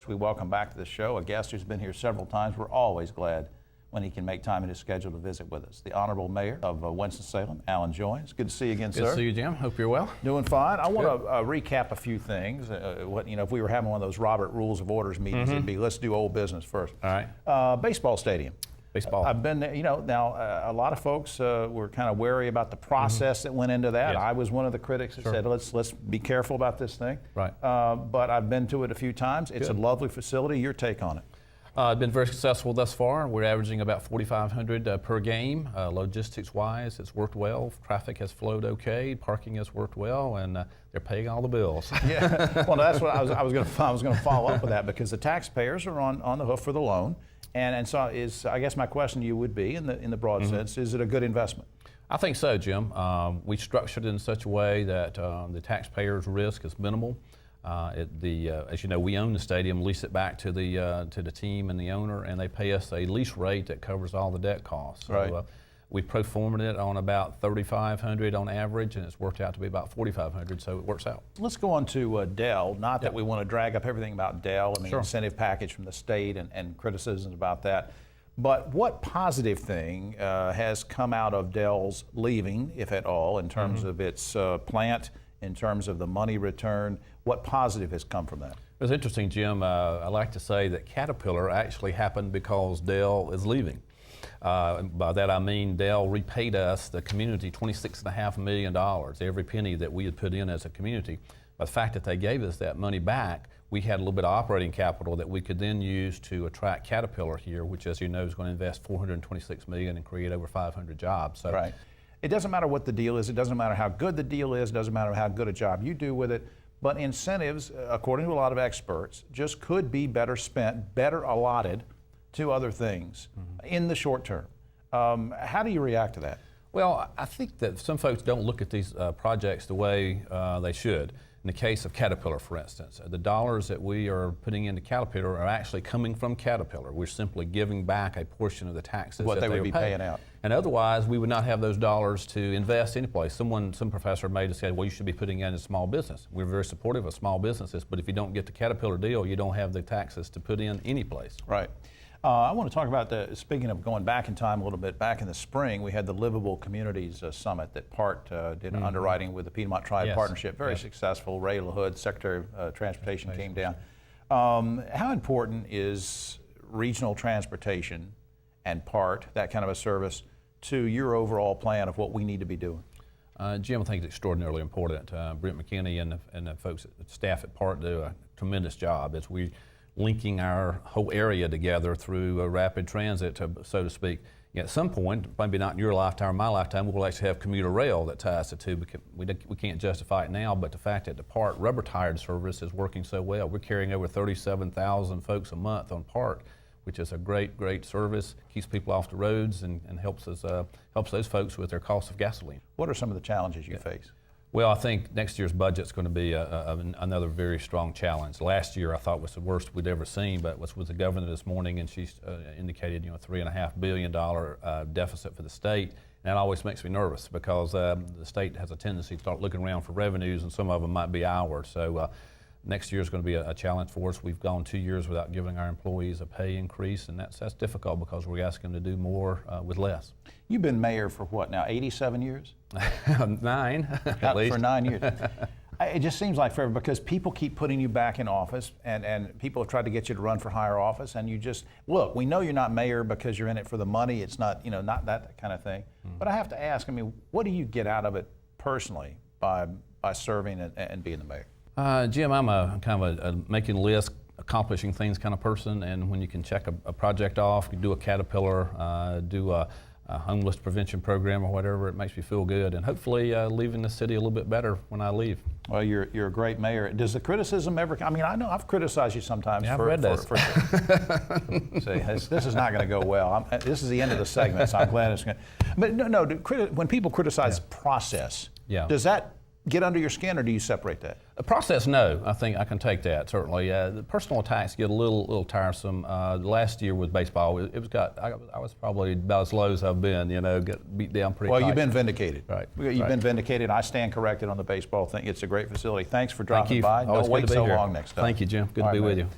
We welcome back to the show a guest who's been here several times. We're always glad when he can make time in his schedule to visit with us. The Honorable Mayor of Winston-Salem, Alan Joynes. Good to see you again, sir. Good to see you, Jim. Hope you're well. Doing fine. I want to recap a few things. If we were having one of those Robert Rules of Orders meetings, it'd be let's do old business first. All right. Baseball stadium. Baseball. I've been there, now a lot of folks were kind of wary about the process that went into that. Yes. I was one of the critics that said, let's be careful about this thing. Right. But I've been to it a few times. It's a lovely facility. Your take on it? It's been very successful thus far. We're averaging about 4,500 per game. Logistics-wise, it's worked well. Traffic has flowed okay. Parking has worked well, and they're paying all the bills. Yeah. Well, that's what I was going to follow up with that, because the taxpayers are on the hook for the loan, and so I guess my question to you would be, in the broad sense, is it a good investment? I think so, Jim. We structured it in such a way that the taxpayers' risk is minimal. As you know, we own the stadium, lease it back to the team and the owner, and they pay us a lease rate that covers all the debt costs. So, right. We pro-formed it on about $3,500 on average, and it's worked out to be about $4,500, so it works out. Let's go on to Dell. Not that we want to drag up everything about Dell and the incentive package from the state and criticisms about that, but what positive thing has come out of Dell's leaving, if at all, in terms of its plant, in terms of the money return? What positive has come from that? It was interesting, Jim. I like to say that Caterpillar actually happened because Dell is leaving. By that I mean Dell repaid us, the community, $26.5 million, every penny that we had put in as a community. But the fact that they gave us that money back, we had a little bit of operating capital that we could then use to attract Caterpillar here, which, as you know, is going to invest $426 million and create over 500 jobs. So, right. It doesn't matter what the deal is. It doesn't matter how good the deal is. It doesn't matter how good a job you do with it. But incentives, according to a lot of experts, just could be better spent, better allotted to other things in the short term. How do you react to that? Well, I think that some folks don't look at these projects the way they should. In the case of Caterpillar, for instance, the dollars that we are putting into Caterpillar are actually coming from Caterpillar. We're simply giving back a portion of the taxes what that they would be paying out. And otherwise, we would not have those dollars to invest anyplace. Some professor made us say, well, you should be putting in a small business. We're very supportive of small businesses, but if you don't get the Caterpillar deal, you don't have the taxes to put in any place. Right. I want to talk about speaking of going back in time a little bit, back in the spring, we had the Livable Communities Summit that PART did underwriting with the Piedmont Triad Partnership. Very successful. Ray LaHood, Secretary of Transportation, came down. How important is regional transportation and PART, that kind of a service, to your overall plan of what we need to be doing? Jim, I think it's extraordinarily important. Brent McKinney and the folks, staff at PART do a tremendous job as we linking our whole area together through rapid transit, so to speak. At some point, maybe not in your lifetime or my lifetime, we'll actually have commuter rail that ties the two. Because we can't justify it now, but the fact that the PART rubber tired service is working so well. We're carrying over 37,000 folks a month on PART, which is a great, great service, keeps people off the roads and helps those folks with their cost of gasoline. What are some of the challenges you face? Well, I think next year's budget's going to be another very strong challenge. Last year I thought was the worst we'd ever seen, but was with the governor this morning, and she's indicated a $3.5 billion deficit for the state. And that always makes me nervous because the state has a tendency to start looking around for revenues, and some of them might be ours. So next year is going to be a challenge for us. We've gone 2 years without giving our employees a pay increase, and that's difficult because we're asking them to do more with less. You've been mayor for what now, 87 years? 9, at least. For 9 years. It just seems like forever because people keep putting you back in office, and people have tried to get you to run for higher office, and you just, look, we know you're not mayor because you're in it for the money. It's not, not that kind of thing. But I have to ask, what do you get out of it personally by serving and being the mayor? Jim, I'm a kind of a making lists, accomplishing things kind of person, and when you can check a project off, you do a Caterpillar, do a homeless prevention program or whatever, it makes me feel good, and hopefully leaving the city a little bit better when I leave. Well, you're a great mayor. Does the criticism ever? I know I've criticized you sometimes. Yeah, I've read this. See, this is not going to go well. This is the end of the segment, so I'm glad it's going to. But no. When people criticize process, does that get under your skin, or do you separate that? The process, no. I think I can take that, certainly. The personal attacks get a little tiresome. Last year with baseball, I was probably about as low as I've been, got beat down pretty tight. Well, you've been vindicated. Right. You've been vindicated. I stand corrected on the baseball thing. It's a great facility. Thanks for dropping by. Don't wait so long next time. Thank you, Jim. Good to be with you.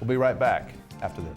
We'll be right back after this.